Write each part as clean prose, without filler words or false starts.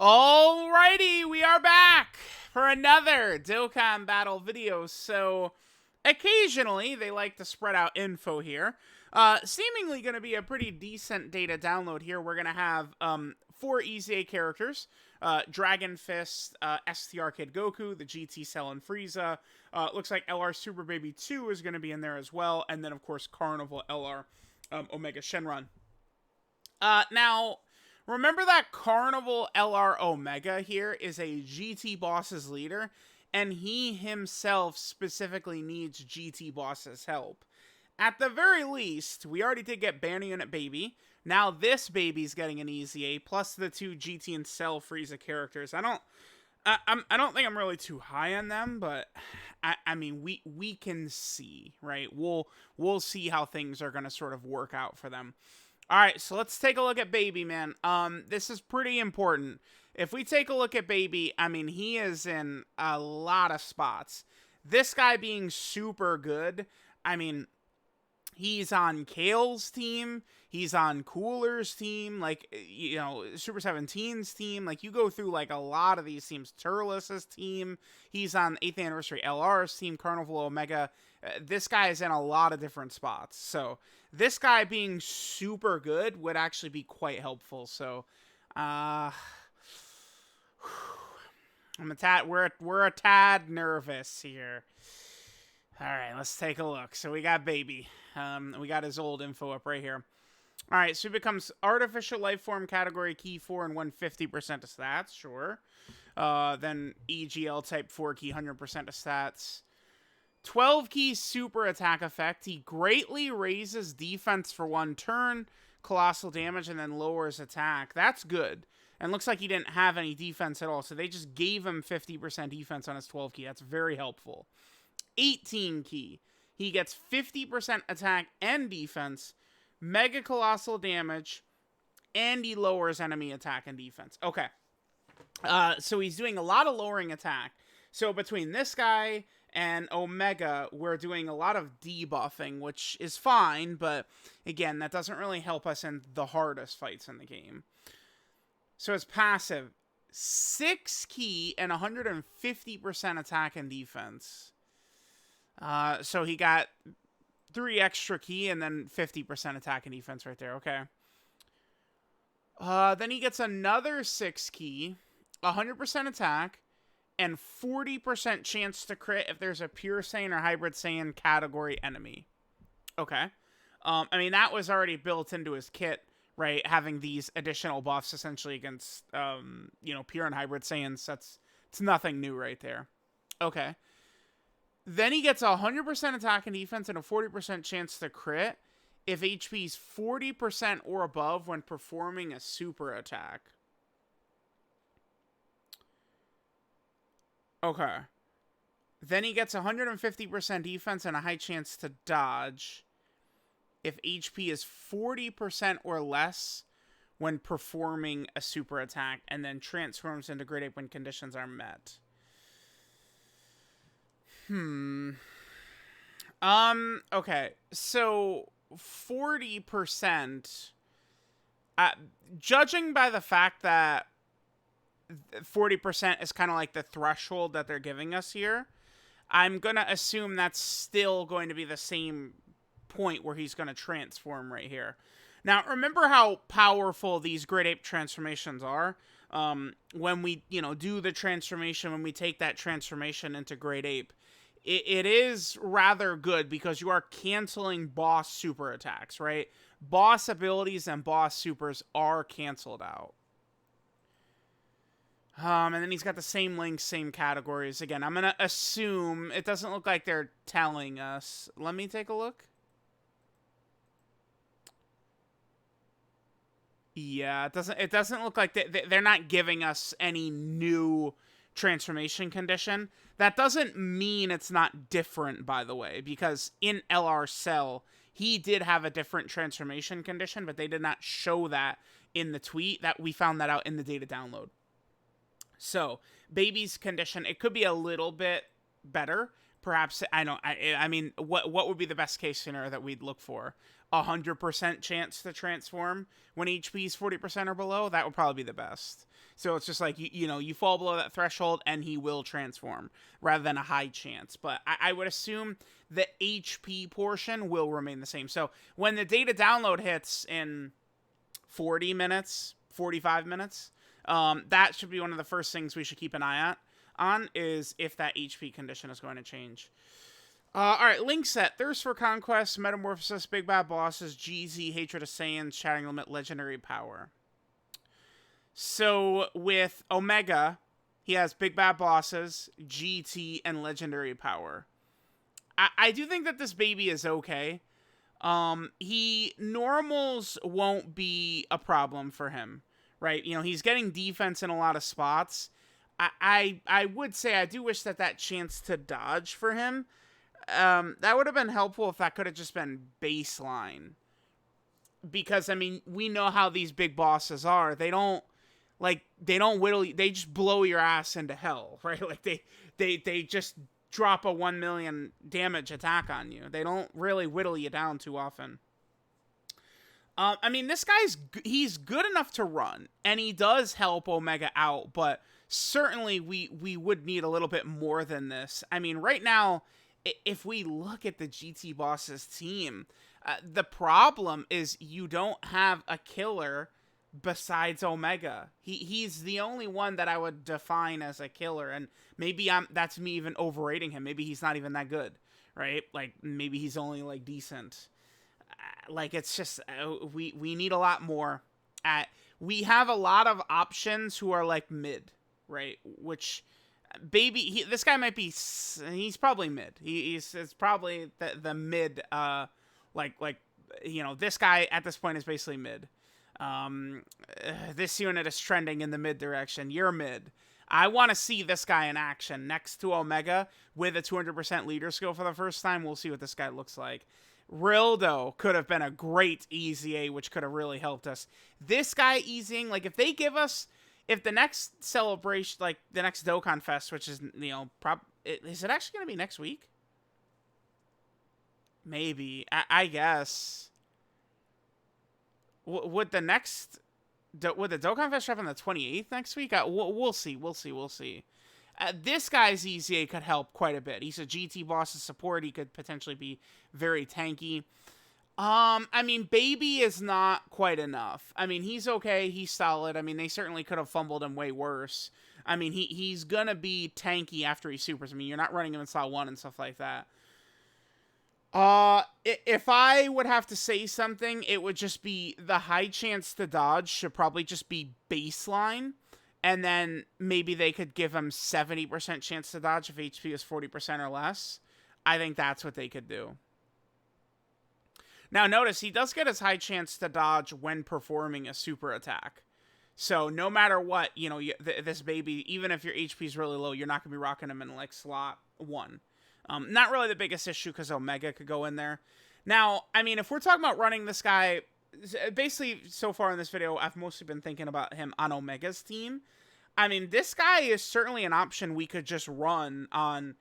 Alrighty, we are back for another Dokkan battle video. So, occasionally, they like to spread out info here. Seemingly going to be a pretty decent data download here. We're going to have 4 EZA characters. Dragon Fist, STR Kid Goku, the GT Cell and Frieza. Looks like LR Super Baby 2 is going to be in there as well. And then, of course, Carnival LR Omega Shenron. Now, remember that Carnival LR Omega here is a GT Boss's leader, and he himself specifically needs GT Boss's help. At the very least, we already did get Banner Unit Baby. Now this baby's getting an EZA, plus the 2 GT and Cell Frieza characters. I don't think I'm really too high on them, but I mean we can see, right? We'll see how things are gonna sort of work out for them. Alright, so let's take a look at Baby, man. This is pretty important. If we take a look at Baby, I mean, he is in a lot of spots. This guy being super good, I mean, he's on Kale's team, he's on Cooler's team, like, you know, Super 17's team. Like, you go through, like, a lot of these teams. Turles' team, he's on 8th Anniversary LR's team, Carnival Omega. This guy is in a lot of different spots. So, this guy being super good would actually be quite helpful. So, we're a tad nervous here. All right, let's take a look. So we got Baby. We got his old info up right here. All right, so he becomes Artificial Life Form category key 4 and 150% of stats. Sure. Then EGL type 4 key 100% of stats. 12 key super attack effect. He greatly raises defense for 1 turn, colossal damage, and then lowers attack. That's good. And looks like he didn't have any defense at all, so they just gave him 50% defense on his 12 key. That's very helpful. 18 key. He gets 50% attack and defense, mega colossal damage, and he lowers enemy attack and defense. Okay. So he's doing a lot of lowering attack. So between this guy and Omega, we're doing a lot of debuffing, which is fine, but again, that doesn't really help us in the hardest fights in the game. So his passive, 6 key and 150% attack and defense. So he got 3 extra key and then 50% attack and defense right there. Okay. Then he gets another 6 key, 100% attack, and 40% chance to crit if there's a Pure Saiyan or Hybrid Saiyan category enemy. Okay. I mean, that was already built into his kit, right? Having these additional buffs essentially against, you know, Pure and Hybrid Saiyans. It's nothing new right there. Okay. Then he gets 100% attack and defense and a 40% chance to crit if HP is 40% or above when performing a super attack. Okay. Then he gets 150% defense and a high chance to dodge if HP is 40% or less when performing a super attack, and then transforms into Great Ape when conditions are met. Okay. So 40%, judging by the fact that 40% is kind of like the threshold that they're giving us here, I'm going to assume that's still going to be the same point where he's going to transform right here. Now, remember how powerful these Great Ape transformations are? When we, you know, do the transformation, when we take that transformation into Great Ape, it is rather good because you are canceling boss super attacks, right? Boss abilities and boss supers are canceled out. And then he's got the same links, same categories. Again, I'm going to assume it doesn't look like they're telling us. Let me take a look. Yeah, it doesn't look like they're not giving us any new transformation condition. That doesn't mean it's not different, by the way, because in LR Cell, he did have a different transformation condition, but they did not show that in the tweet. That we found that out in the data download. So, Baby's condition, it could be a little bit better. Perhaps, I mean, what would be the best case scenario that we'd look for? 100% chance to transform when HP is 40% or below, that would probably be the best. So it's just like, you fall below that threshold and he will transform rather than a high chance. But I would assume the HP portion will remain the same. So when the data download hits in 40 minutes, 45 minutes, that should be one of the first things we should keep an eye on is if that HP condition is going to change. Alright, link set. Thirst for Conquest, Metamorphosis, Big Bad Bosses, GZ, Hatred of Saiyans, Shatting Limit, Legendary Power. So, with Omega, he has Big Bad Bosses, GT, and Legendary Power. I do think that this baby is okay. Normals won't be a problem for him, right? He's getting defense in a lot of spots. I would say I do wish that chance to dodge for him, that would have been helpful if that could have just been baseline. Because, we know how these big bosses are. They don't whittle you, they just blow your ass into hell, right? Like, they just drop a 1 million damage attack on you. They don't really whittle you down too often. This guy's, he's good enough to run, and he does help Omega out, but certainly we would need a little bit more than this. Right now, if we look at the GT Bosses team, the problem is you don't have a killer besides Omega. He's the only one that I would define as a killer, and maybe that's me even overrating him. Maybe he's not even that good, right? Like, maybe he's only, like, decent. It's just, we need a lot more. We have a lot of options who are, like, mid, right? Which, this guy might be, he's probably mid. He's probably the mid, this guy at this point is basically mid. This unit is trending in the mid direction. You're mid. I want to see this guy in action next to Omega with a 200% leader skill for the first time. We'll see what this guy looks like. Rildo could have been a great EZA, which could have really helped us. This guy easing, like, if the next celebration, like the next Dokkan Fest, which is, is it actually going to be next week? Maybe. I guess. Would the Dokkan Fest drop on the 28th next week? We'll see. This guy's EZA could help quite a bit. He's a GT boss's support. He could potentially be very tanky. Baby is not quite enough. He's okay. He's solid. They certainly could have fumbled him way worse. He's gonna be tanky after he supers. You're not running him in slot 1 and stuff like that. If I would have to say something, it would just be the high chance to dodge should probably just be baseline. And then maybe they could give him 70% chance to dodge if HP is 40% or less. I think that's what they could do. Now, notice, he does get his high chance to dodge when performing a super attack. So, no matter what, this baby, even if your HP is really low, you're not going to be rocking him in, like, slot 1. Not really the biggest issue because Omega could go in there. Now, if we're talking about running this guy, basically, so far in this video, I've mostly been thinking about him on Omega's team. This guy is certainly an option we could just run on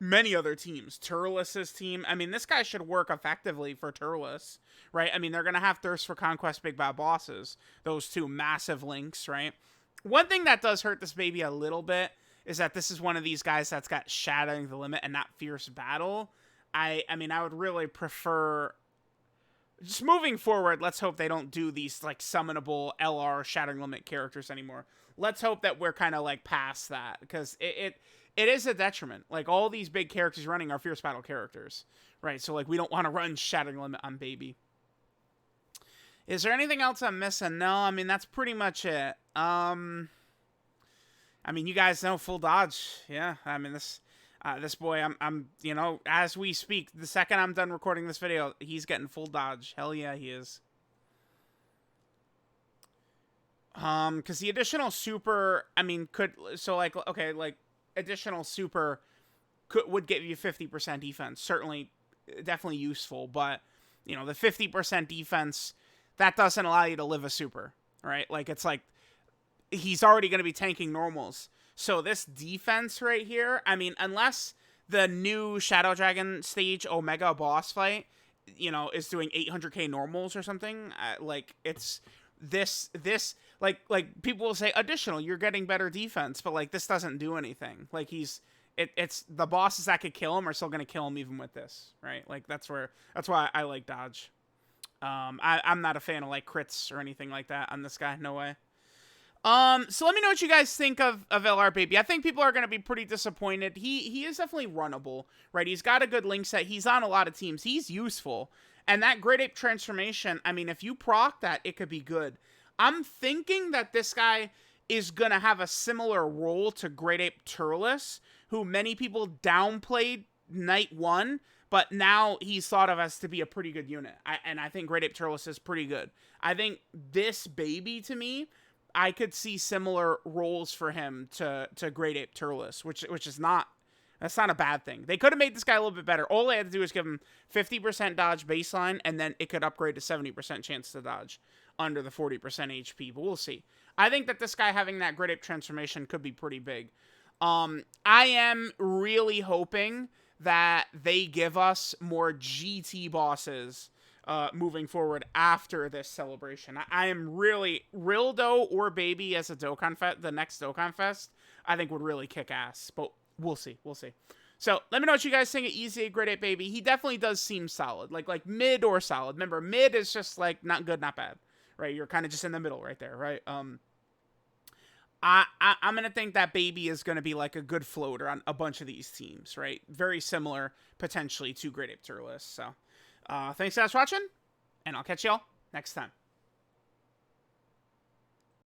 many other teams. Turles' team. This guy should work effectively for Turles, right? They're going to have Thirst for Conquest, Big Bad Bosses. Those two massive links, right? One thing that does hurt this baby a little bit is that this is one of these guys that's got Shattering the Limit and not Fierce Battle. I would really prefer... Just moving forward, let's hope they don't do these, like, summonable LR Shattering Limit characters anymore. Let's hope that we're kind of, like, past that, because it is a detriment. Like, all these big characters running are Fierce Battle characters, right? So, like, we don't want to run Shattering Limit on Baby. Is there anything else I'm missing? No, that's pretty much it. You guys know full dodge. Yeah, this boy, I'm as we speak, the second I'm done recording this video, he's getting full dodge. Hell yeah, he is. Because the additional super, additional super would give you 50% defense. Certainly, definitely useful, but, the 50% defense, that doesn't allow you to live a super, right? Like, it's like, he's already going to be tanking normals. So this defense right here, unless the new Shadow Dragon stage Omega boss fight you know, is doing 800k normals or something. Like it's this like people will say additional, you're getting better defense, but like this doesn't do anything. Like it's the bosses that could kill him are still gonna kill him even with this, right? Like that's why I like dodge. I'm not a fan of like crits or anything like that on this guy. No way. So let me know what you guys think of LR Baby. I think people are going to be pretty disappointed. He is definitely runnable, right? He's got a good link set. He's on a lot of teams. He's useful. And that Great Ape transformation, I mean, if you proc that, it could be good. I'm thinking that this guy is going to have a similar role to Great Ape Turles, who many people downplayed night one, but now he's thought of as to be a pretty good unit. And I think Great Ape Turles is pretty good. I think this baby, to me, I could see similar roles for him to Great Ape Turles, which is not, that's not a bad thing. They could have made this guy a little bit better. All they had to do was give him 50% dodge baseline, and then it could upgrade to 70% chance to dodge under the 40% HP, but we'll see. I think that this guy having that Great Ape transformation could be pretty big. I am really hoping that they give us more GT bosses moving forward after this celebration. I am really, Rildo or Baby as a Dokkan Fest, the next Dokkan Fest, I think would really kick ass, but we'll see. So let me know what you guys think of EZA Great Ape Baby. He definitely does seem solid, like mid or solid. Remember, mid is just like not good, not bad, right? You're kind of just in the middle right there, right? I'm going to think that Baby is going to be like a good floater on a bunch of these teams, right? Very similar, potentially, to Great Ape Turles. So, thanks guys for watching, and I'll catch y'all next time.